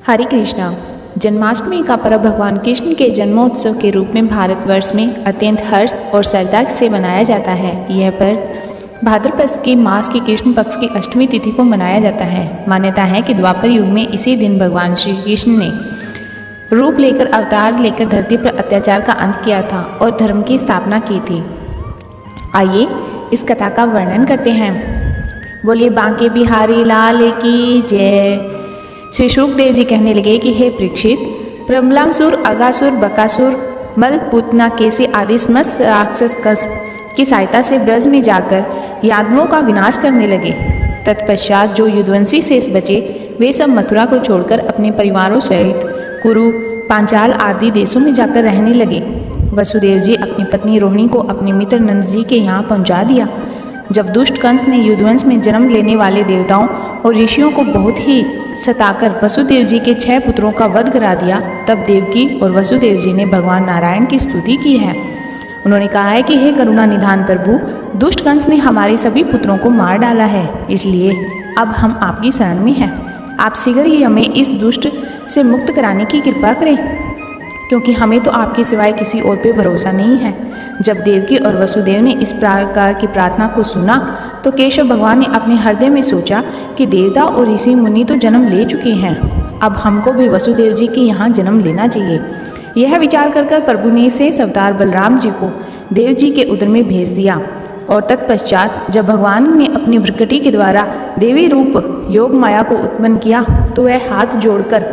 हरे कृष्णा। जन्माष्टमी का पर्व भगवान कृष्ण के जन्मोत्सव के रूप में भारतवर्ष में अत्यंत हर्ष और श्रद्धा से मनाया जाता है। यह पर्व भाद्रपद के मास की कृष्ण पक्ष की अष्टमी तिथि को मनाया जाता है। मान्यता है कि द्वापर युग में इसी दिन भगवान श्री कृष्ण ने रूप लेकर अवतार लेकर धरती पर अत्याचार का अंत किया था और धर्म की स्थापना की थी। आइए इस कथा का वर्णन करते हैं। बोलिए बांके बिहारी लाल की जय। श्री शुकदेव जी कहने लगे कि हे परीक्षित, प्रबलासुर, अगासुर, बकासुर, मल, पूतना, केसी आदि समस्त राक्षस कस की सहायता से ब्रज में जाकर यादवों का विनाश करने लगे। तत्पश्चात जो युद्धवंशी शेष बचे वे सब मथुरा को छोड़कर अपने परिवारों सहित कुरु, पांचाल आदि देशों में जाकर रहने लगे। वसुदेव जी अपनी पत्नी रोहिणी को अपने मित्र नंद जी के यहाँ पहुँचा दिया। जब दुष्ट कंस ने युद्धवंश में जन्म लेने वाले देवताओं और ऋषियों को बहुत ही सताकर वसुदेव जी के 6 पुत्रों का वध करा दिया, तब देवकी और वसुदेव जी ने भगवान नारायण की स्तुति की है। उन्होंने कहा है कि हे करुणा निधान प्रभु, दुष्ट कंस ने हमारे सभी पुत्रों को मार डाला है, इसलिए अब हम आपकी शरण में हैं। आप शीघ्र ही हमें इस दुष्ट से मुक्त कराने की कृपा करें, क्योंकि हमें तो आपके सिवाय किसी और पे भरोसा नहीं है। जब देवकी और वसुदेव ने इस प्रकार की प्रार्थना को सुना तो केशव भगवान ने अपने हृदय में सोचा कि देवता और ऋषि मुनि तो जन्म ले चुके हैं, अब हमको भी वसुदेव जी के यहाँ जन्म लेना चाहिए। यह विचार कर प्रभु ने शेष अवतार बलराम जी को देव जी के उदर में भेज दिया और तत्पश्चात जब भगवान ने अपनी भ्रकुटी के द्वारा देवी रूप योग माया को उत्पन्न किया तो वह हाथ जोड़कर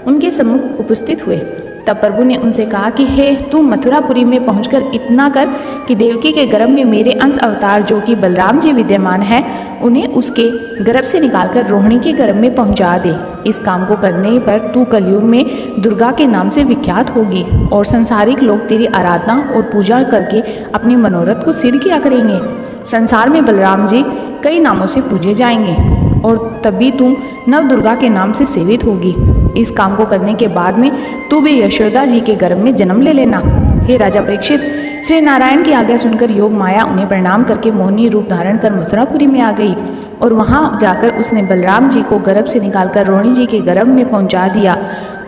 उनके सम्मुख उपस्थित हुए। तब प्रभु ने उनसे कहा कि हे तू मथुरापुरी में पहुंचकर इतना कर कि देवकी के गर्भ में मेरे अंश अवतार जो कि बलराम जी विद्यमान है उन्हें उसके गर्भ से निकालकर रोहिणी के गर्भ में पहुंचा दे। इस काम को करने पर तू कलयुग में दुर्गा के नाम से विख्यात होगी और संसारिक लोग तेरी आराधना और पूजा करके अपने मनोरथ को सिद्ध किया करेंगे। संसार में बलराम जी कई नामों से पूजे जाएंगे और तभी तू नव दुर्गा के नाम से सेवित होगी। इस काम को करने के बाद में तू भी यशोदा जी के गर्भ में जन्म ले लेना। हे राजा परीक्षित, श्री नारायण की आज्ञा सुनकर योग माया उन्हें प्रणाम करके मोहिनी रूप धारण कर मथुरापुरी में आ गई और वहां जाकर उसने बलराम जी को गर्भ से निकालकर रोहिणी जी के गर्भ में पहुंचा दिया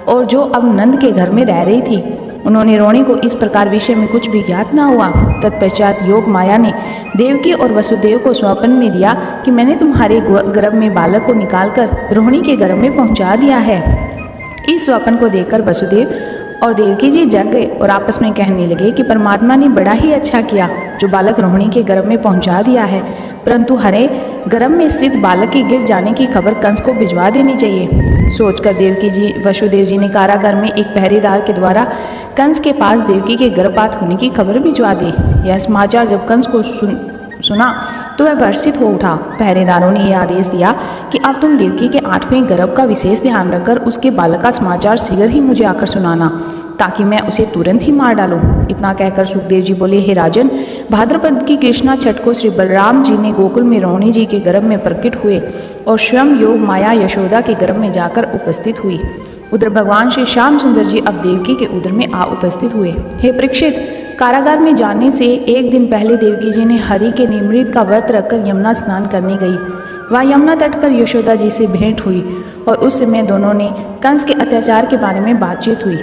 और जो अब नंद के घर में रह रही थी। उन्होंने रोहिणी को इस प्रकार विषय में कुछ भी ज्ञात न हुआ। तत्पश्चात योग माया ने देवकी और वसुदेव को स्वप्न में दिया कि मैंने तुम्हारे गर्भ में बालक को निकालकर रोहिणी के गर्भ में पहुंचा दिया है। इस स्वप्न को देखकर वसुदेव और देवकी जी जग गए और आपस में कहने लगे कि परमात्मा ने बड़ा ही अच्छा किया जो बालक रोहिणी के गर्भ में पहुंचा दिया है, परंतु हरे गर्भ में स्थित बालक के गिर जाने की खबर कंस को भिजवा देनी चाहिए। सोचकर देवकी जी वसुदेव जी ने कारागार में एक पहरेदार के द्वारा कंस के पास देवकी के गर्भपात होने की खबर भिजवा दी। यह समाचार जब कंस को सुना तो वह वर्षित हो उठा। पहरेदारों ने यह आदेश दिया कि अब तुम देवकी के 8वें गर्भ का विशेष ध्यान रखकर उसके बालक का समाचार शीघ्र ही मुझे आकर सुनाना, ताकि मैं उसे तुरंत ही मार डालूं। इतना कहकर सुखदेव जी बोले, हे राजन, भाद्रपद की कृष्णा छठ को श्री बलराम जी ने गोकुल में रोहिणी जी के गर्भ में प्रकट हुए और स्वयं योग माया यशोदा के गर्भ में जाकर उपस्थित हुई। उधर भगवान श्री श्याम सुंदर जी अब देवकी के उदर में आ उपस्थित हुए। हे परीक्षित, कारागार में जाने से एक दिन पहले देवकी जी ने हरि के निमृत का व्रत रखकर यमुना स्नान करने गई। वह यमुना तट पर यशोदा जी से भेंट हुई और उस समय दोनों ने कंस के अत्याचार के बारे में बातचीत हुई।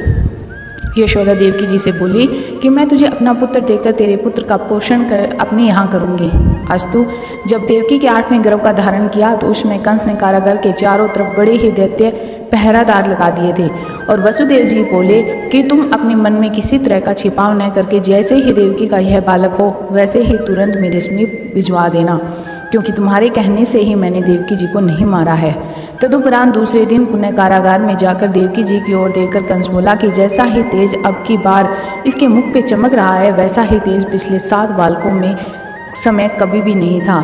यशोदा देवकी जी से बोली कि मैं तुझे अपना पुत्र देकर तेरे पुत्र का पोषण कर अपने यहाँ करूँगी। अस्तु, जब देवकी के 8वें गर्भ का धारण किया तो उसमें कंस ने कारागार के चारों तरफ बड़े ही दैत्य पहरादार लगा दिए थे और वसुदेव जी बोले कि तुम अपने मन में किसी तरह का छिपाव न करके जैसे ही देवकी का यह बालक हो वैसे ही तुरंत मेरे समीप भिजवा देना, क्योंकि तुम्हारे कहने से ही मैंने देवकी जी को नहीं मारा है। तदुपरांत दूसरे दिन पुनः कारागार में जाकर देवकी जी की ओर देखकर कंस बोला कि जैसा ही तेज अब की बार इसके मुख पे चमक रहा है वैसा ही तेज पिछले 7 बालकों में समय कभी भी नहीं था।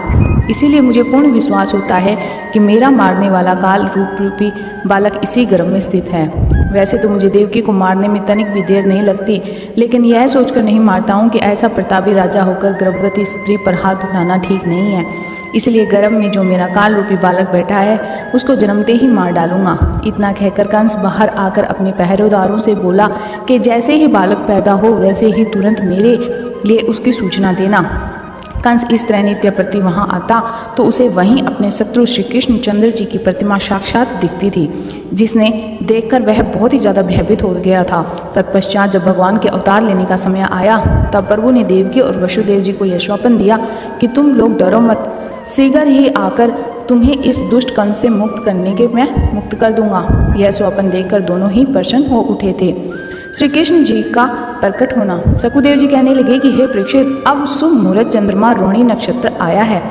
इसीलिए मुझे पूर्ण विश्वास होता है कि मेरा मारने वाला काल रूपी बालक इसी गर्भ में स्थित है। वैसे तो मुझे देवकी को मारने में तनिक भी देर नहीं लगती, लेकिन यह सोचकर नहीं मारता हूँ कि ऐसा प्रतापी राजा होकर गर्भवती स्त्री पर हाथ उठाना ठीक नहीं है। इसलिए गर्भ में जो मेरा काल रूपी बालक बैठा है उसको जन्मते ही मार डालूंगा। इतना कहकर कंस बाहर आकर अपने पहरेदारों से बोला कि जैसे ही बालक पैदा हो वैसे ही तुरंत मेरे लिए उसकी सूचना देना। कंस इस तरह नित्य प्रति वहां आता तो उसे वहीं अपने शत्रु श्री कृष्ण चंद्र जी की प्रतिमा साक्षात दिखती थी। जिसने देखकर वह बहुत ही ज़्यादा भयभीत हो गया था। तत्पश्चात जब भगवान के अवतार लेने का समय आया तब प्रभु ने देवकी और वसुदेव जी को यह स्वप्न दिया कि तुम लोग डरो मत, शीघ्र ही आकर तुम्हें इस दुष्ट कंस से मुक्त करने के मैं मुक्त कर दूंगा। यह स्वप्न देखकर दोनों ही प्रसन्न हो उठे थे। श्री कृष्ण जी का प्रकट होना। सकुदेव जी कहने लगे कि हे परीक्षित, अब शुभ मुहूर्त चंद्रमा रोहिणी नक्षत्र आया है,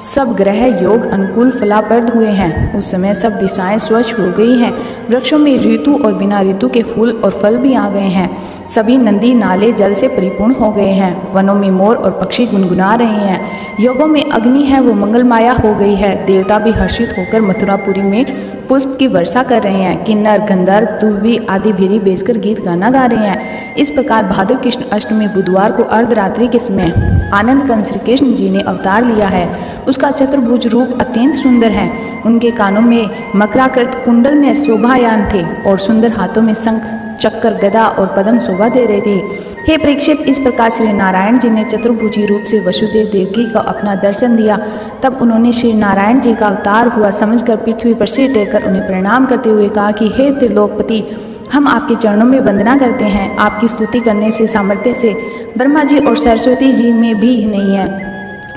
सब ग्रह योग अनुकूल फलाप्रद हुए हैं। उस समय सब दिशाएं स्वच्छ हो गई हैं, वृक्षों में ऋतु और बिना ऋतु के फूल और फल भी आ गए हैं, सभी नदी नाले जल से परिपूर्ण हो गए हैं, वनों में मोर और पक्षी गुनगुना रहे हैं, योगों में अग्नि है वो मंगलमाया हो गई है, देवता भी हर्षित होकर मथुरापुरी में पुष्प की वर्षा कर रहे हैं, किन्नर गंधर्व दुर्वी आदि भेरी बेचकर गीत गाना गा रहे हैं। इस प्रकार भाद्र कृष्ण अष्टमी बुधवार को अर्धरात्रि के समय आनंद कंद श्री कृष्ण जी ने अवतार लिया है। उसका चतुर्भुज रूप अत्यंत सुंदर है, उनके कानों में मकराकृत कुंडल में शोभायान थे और सुंदर हाथों में शंख चक्कर गदा और पद्म शोभा दे रहे थे। हे परीक्षित, इस प्रकार श्री नारायण जी ने चतुर्भुजी रूप से वसुदेव देवकी का अपना दर्शन दिया। तब उन्होंने श्री नारायण जी का अवतार हुआ समझकर पृथ्वी पर सिर टेककर उन्हें प्रणाम करते हुए कहा कि हे त्रिलोकपति, हम आपके चरणों में वंदना करते हैं। आपकी स्तुति करने से सामर्थ्य से ब्रह्मा जी और सरस्वती जी में भी नहीं है,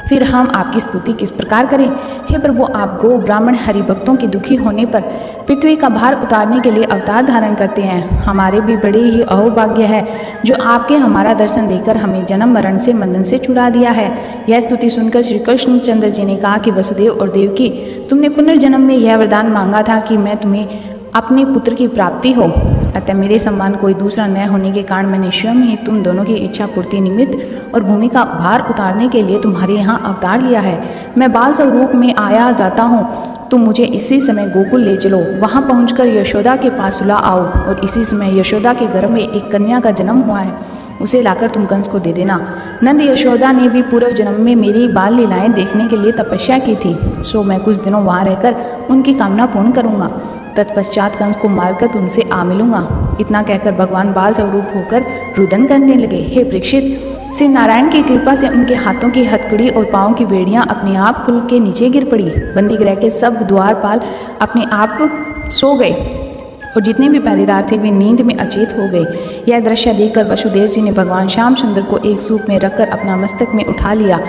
फिर हम आपकी स्तुति किस प्रकार करें। हे प्रभु, आप गो ब्राह्मण हरि भक्तों के दुखी होने पर पृथ्वी का भार उतारने के लिए अवतार धारण करते हैं। हमारे भी बड़े ही अहोभाग्य है जो आपके हमारा दर्शन देकर हमें जन्म मरण से बंधन से छुड़ा दिया है। यह स्तुति सुनकर श्री कृष्णचंद्र जी ने कहा कि वसुदेव और देवकी, तुमने पुनर्जन्म में यह वरदान मांगा था कि मैं तुम्हें अपने पुत्र की प्राप्ति हो, अतः मेरे सम्मान कोई दूसरा न होने के कारण मैंने स्वयं ही तुम दोनों की इच्छा पूर्ति निमित्त और भूमि का भार उतारने के लिए तुम्हारे यहाँ अवतार लिया है। मैं बाल स्वरूप में आया जाता हूँ, तुम मुझे इसी समय गोकुल ले चलो, वहाँ पहुँचकर यशोदा के पास सुला आओ और इसी समय यशोदा के गर्भ में एक कन्या का जन्म हुआ है, उसे लाकर तुम कंस को दे देना। नंद यशोदा ने भी पूर्व जन्म में मेरी बाल लीलाएं देखने के लिए तपस्या की थी, सो मैं कुछ दिनों वहाँ रहकर उनकी कामना पूर्ण करूँगा। तत्पश्चात कंस को मारकर तुमसे आ मिलूंगा। इतना कहकर भगवान बाल स्वरूप होकर रुदन करने लगे। हे परीक्षित, श्री नारायण की कृपा से उनके हाथों की हथकड़ी और पाँव की बेड़ियां अपने आप खुल के नीचे गिर पड़ी। बंदी गृह के सब द्वारपाल अपने आप सो गए और जितने भी पहरेदार थे वे नींद में अचेत हो गए। यह दृश्य देखकर वसुदेव जी ने भगवान श्याम सुंदर को एक सूप में रखकर अपना मस्तक में उठा लिया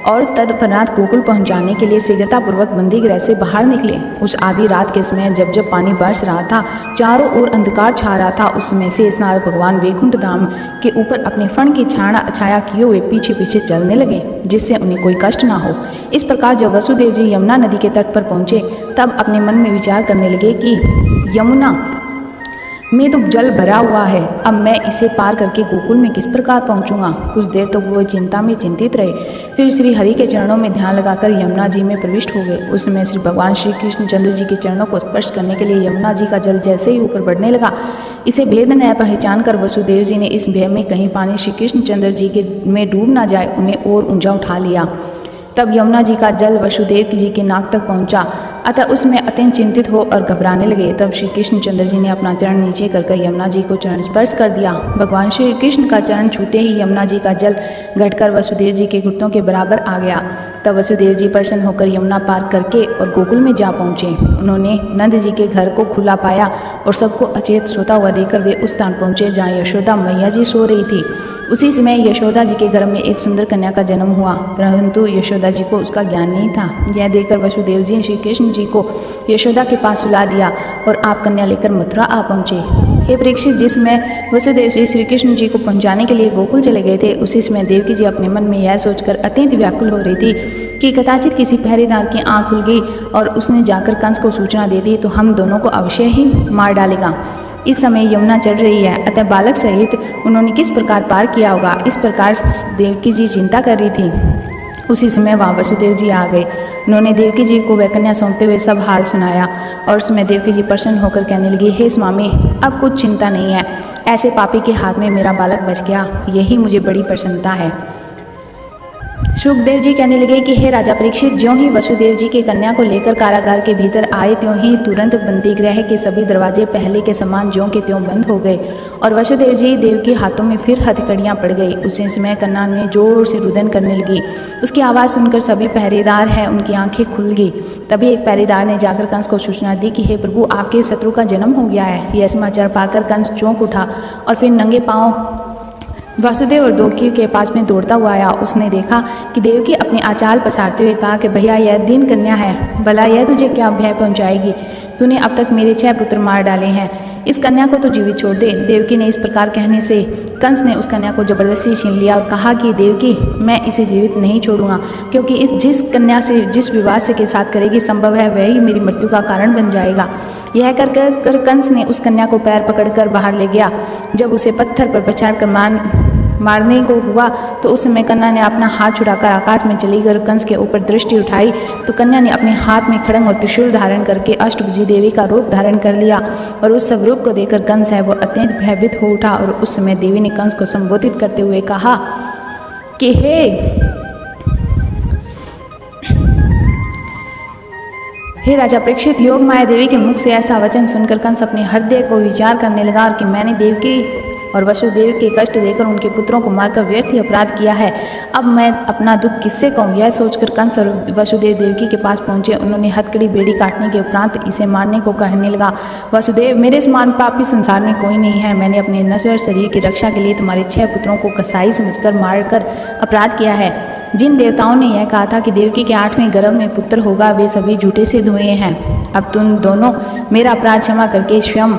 और तदपरांत गोकुल पहुंचाने के लिए शीघ्रतापूर्वक बंदी गृह से बाहर निकले। उस आधी रात के समय जब जब पानी बरस रहा था, चारों ओर अंधकार छा रहा था, उस समय से स्नार भगवान वैकुंठ धाम के ऊपर अपने फण की छाया किए हुए पीछे पीछे चलने लगे, जिससे उन्हें कोई कष्ट ना हो। इस प्रकार जब वसुदेव जी यमुना नदी के तट पर पहुंचे तब अपने मन में विचार करने लगे कि यमुना में तो जल भरा हुआ है, अब मैं इसे पार करके गोकुल में किस प्रकार पहुंचूंगा। कुछ देर तो वो चिंता में चिंतित रहे, फिर श्री हरि के चरणों में ध्यान लगाकर यमुना जी में प्रविष्ट हो गए। उस समय श्री भगवान श्री कृष्णचंद्र जी के चरणों को स्पर्श करने के लिए यमुना जी का जल जैसे ही ऊपर बढ़ने लगा, इसे भेद न पहचान कर वसुदेव जी ने इस भय में कहीं पानी श्री कृष्णचंद्र जी के में डूब ना जाए उन्हें और ऊंचा उठा लिया। तब यमुना जी का जल वसुदेव जी के नाक तक पहुंचा, अतः उसमें अत्यंत चिंतित हो और घबराने लगे। तब श्री कृष्णचंद्र जी ने अपना चरण नीचे कर यमुना जी को चरण स्पर्श कर दिया। भगवान श्री कृष्ण का चरण छूते ही यमुना जी का जल घटकर वसुदेव जी के घुटनों के बराबर आ गया। तब वसुदेव जी प्रसन्न होकर यमुना पार करके और गोकुल में जा पहुँचे। उन्होंने नंद जी के घर को खुला पाया और सबको अचेत सोता हुआ देखकर वे उस स्थान पहुँचे जहाँ यशोदा मैया जी सो रही थी। उसी समय यशोदा जी के गर्भ में एक सुंदर कन्या का जन्म हुआ, परंतु यशोदा जी को उसका ज्ञान नहीं था। यह देखकर वसुदेव जी श्री कृष्ण जी को यशोदा के पास सुला दिया और आप कन्या लेकर मथुरा आ पहुँचे। हे परीक्षित, जिसमें वसुदेव जी श्री कृष्ण जी को पहुँचाने के लिए गोकुल चले गए थे, उसी समय देवकी जी अपने मन में यह सोचकर अत्यंत व्याकुल हो रही थी कि कदाचित किसी पहरेदार की आँख खुल गई और उसने जाकर कंस को सूचना दे दी तो हम दोनों को अवश्य ही मार डालेगा। इस समय यमुना चढ़ रही है, अतः बालक सहित उन्होंने किस प्रकार पार किया होगा, इस प्रकार देवकी जी चिंता कर रही थी। उसी समय वहाँ वसुदेव जी आ गए। उन्होंने देवकी जी को वह कन्या सौंपते हुए सब हाल सुनाया और उसमें देवकी जी प्रसन्न होकर कहने लगी, हे स्वामी, अब कुछ चिंता नहीं है, ऐसे पापी के हाथ में मेरा बालक बच गया, यही मुझे बड़ी प्रसन्नता है। सुखदेव जी कहने लगे कि हे राजा परीक्षित, ज्यों ही वसुदेव जी के कन्या को लेकर कारागार के भीतर आए त्यों ही तुरंत बंदीगृह के सभी दरवाजे पहले के समान ज्यों के त्यों बंद हो गए और वसुदेव जी देव के हाथों में फिर हथकड़ियाँ पड़ गई। उसी समय कन्या ने जोर से रुदन करने लगी। उसकी आवाज़ सुनकर सभी पहरेदार हैं उनकी आंखें खुल गई। तभी एक पहरेदार ने जाकर कंस को सूचना दी कि हे प्रभु, आपके शत्रु का जन्म हो गया है। यह समाचार पाकर कंस चौंक उठा और फिर नंगे पाँव वासुदेव और देवकी के पास में दौड़ता हुआ आया। उसने देखा कि देवकी अपनी आचाल पसारते हुए कहा कि भैया, यह दीन कन्या है, भला यह तुझे क्या भय पहुंचाएगी? तूने अब तक मेरे 6 पुत्र मार डाले हैं, इस कन्या को तो जीवित छोड़ दे। देवकी ने इस प्रकार कहने से कंस ने उस कन्या को जबरदस्ती छीन लिया और कहा कि देवकी, मैं इसे जीवित नहीं छोड़ूंगा, क्योंकि जिस कन्या से जिस विवाह से के साथ करेगी संभव है वही मेरी मृत्यु का कारण बन जाएगा। यह कर कंस ने उस कन्या को पैर पकड़कर बाहर ले गया। जब उसे पत्थर पर पछाड़ कर मारने को हुआ तो उस समय कन्या ने अपना हाथ छुड़ाकर आकाश में चली गई। कंस के ऊपर दृष्टि उठाई तो कन्या ने अपने हाथ में खड़ंग और त्रिशूल धारण करके अष्टभुजी देवी का रूप धारण कर लिया और उस सब रूप को देखकर कंस है वो अत्यंत भयभीत हो उठा। और उस समय देवी ने कंस को संबोधित करते हुए कहा कि हे राजा परीक्षित, योग माया देवी के मुख से ऐसा वचन सुनकर कंस अपने हृदय को विचार करने लगा और कि मैंने देवकी और वसुदेव के कष्ट देकर उनके पुत्रों को मारकर व्यर्थ ही अपराध किया है। अब मैं अपना दुख किससे कहूँ? यह सोचकर कंस और वसुदेव देवकी के पास पहुँचे। उन्होंने हथकड़ी बेड़ी काटने के उपरांत इसे मारने को कहने लगा, वसुदेव, मेरे समान पापी संसार में कोई नहीं है। मैंने अपने नश्वर शरीर की रक्षा के लिए तुम्हारे 6 पुत्रों को कसाई समझकर मारकर अपराध किया है। जिन देवताओं ने यह कहा था कि देवकी के 8वें गर्भ में पुत्र होगा, वे सभी झूठे सिद्ध हुए हैं। अब तुम दोनों मेरा अपराध क्षमा करके स्वयं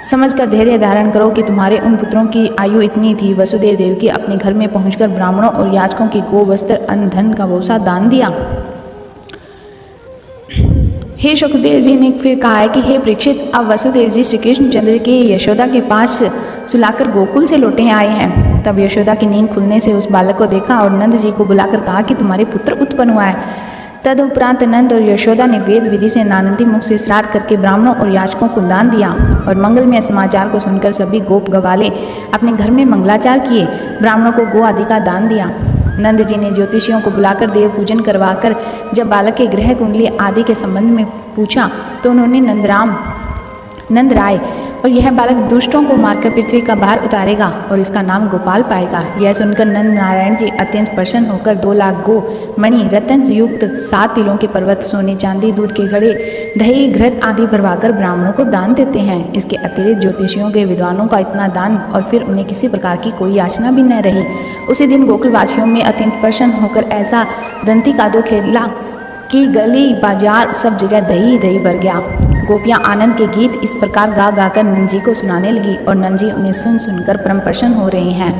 समझकर धैर्य धारण करो कि तुम्हारे उन पुत्रों की आयु इतनी थी। वसुदेव देवकी अपने घर में पहुंचकर ब्राह्मणों और याचकों की गो, वस्त्र, अन्न, धन का भूसा दान दिया। हे सुखदेव जी ने फिर कहा है कि हे परीक्षित, अब वसुदेव जी श्री कृष्णचंद्र के यशोदा के पास सुलाकर गोकुल से लौटे आए हैं। तब यशोदा की नींद खुलने से उस बालक को देखा और नंद जी को बुलाकर कहा कि तुम्हारे पुत्र उत्पन्न हुआ है। तदुपरांत नंद और यशोदा ने वेद विधि से नानंदी मुख से श्राद्ध करके ब्राह्मणों और याचकों को दान दिया और मंगलमय समाचार को सुनकर सभी गोप गवाले अपने घर में मंगलाचार किए। ब्राह्मणों को गो आदि का दान दिया। नंद जी ने ज्योतिषियों को बुलाकर देव पूजन करवाकर जब बालक के ग्रह कुंडली आदि के संबंध में पूछा तो उन्होंने नंद राय और यह बालक दुष्टों को मारकर पृथ्वी का भार उतारेगा और इसका नाम गोपाल पाएगा। यह सुनकर नंद नारायण जी अत्यंत प्रसन्न होकर 2 लाख गो, मणि, रत्न युक्त 7 तिलों के पर्वत, सोने, चांदी, दूध के घड़े, दही, घृत आदि भरवाकर ब्राह्मणों को दान देते हैं। इसके अतिरिक्त ज्योतिषियों के विद्वानों का इतना दान और फिर उन्हें किसी प्रकार की कोई याचना भी न रही। उसी दिन गोकुलवासियों में अत्यंत प्रसन्न होकर ऐसा दंती कादो खेला कि गली बाजार सब जगह दही दही भर गया। गोपियाँ आनंद के गीत इस प्रकार गा गाकर नंद जी को सुनाने लगी और नंद जी उन्हें सुन सुनकर परम प्रसन्न हो रहे हैं।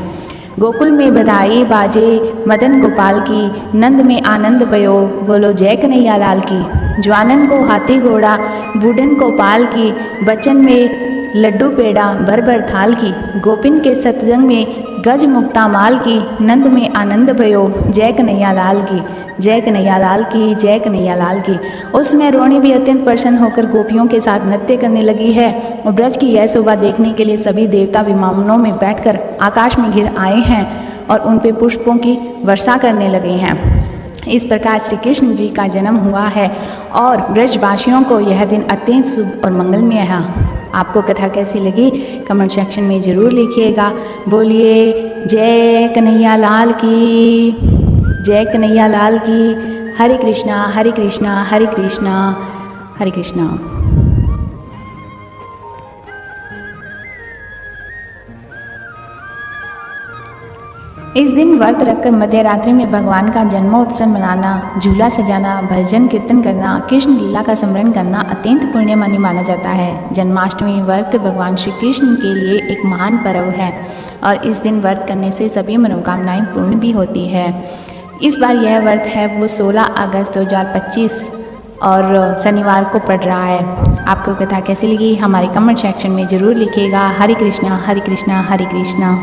गोकुल में बधाई बाजे मदन गोपाल की, नंद में आनंद भयो, बोलो जय कन्हैया लाल की। जवानन को हाथी घोड़ा, बूढ़न को पाल की, बच्चन में लड्डू पेड़ा भर भर थाल की। गोपिन के सतजंग में गज मुक्ता माल की, नंद में आनंद भयो, जय कन्हैया लाल की, जय कन्हैया लाल की, जय कन्हैया लाल की। उसमें रोहिणी भी अत्यंत प्रसन्न होकर गोपियों के साथ नृत्य करने लगी है और ब्रज की यह शोभा देखने के लिए सभी देवता विमानों में बैठकर आकाश में घिर आए हैं और उन पे पुष्पों की वर्षा करने लगे हैं। इस प्रकार श्री कृष्ण जी का जन्म हुआ है और ब्रजवासियों को यह दिन अत्यंत शुभ और मंगलमय है। आपको कथा कैसी लगी कमेंट सेक्शन में ज़रूर लिखिएगा। बोलिए जय कन्हैया लाल की, जय कन्हैया लाल की। हरे कृष्णा हरे कृष्णा हरे कृष्णा हरे कृष्णा। इस दिन व्रत रखकर मध्य रात्रि में भगवान का जन्मोत्सव मनाना, झूला सजाना, भजन कीर्तन करना, कृष्ण लीला का स्मरण करना अत्यंत पुण्यमय माना जाता है। जन्माष्टमी व्रत भगवान श्री कृष्ण के लिए एक महान पर्व है और इस दिन व्रत करने से सभी मनोकामनाएं पूर्ण भी होती है। इस बार यह व्रत है वो 16 अगस्त 2025 और शनिवार को पड़ रहा है। आपको कथा कैसी लगी हमारे कमेंट सेक्शन में ज़रूर लिखिएगा। हरे कृष्णा हरे कृष्णा हरे कृष्णा।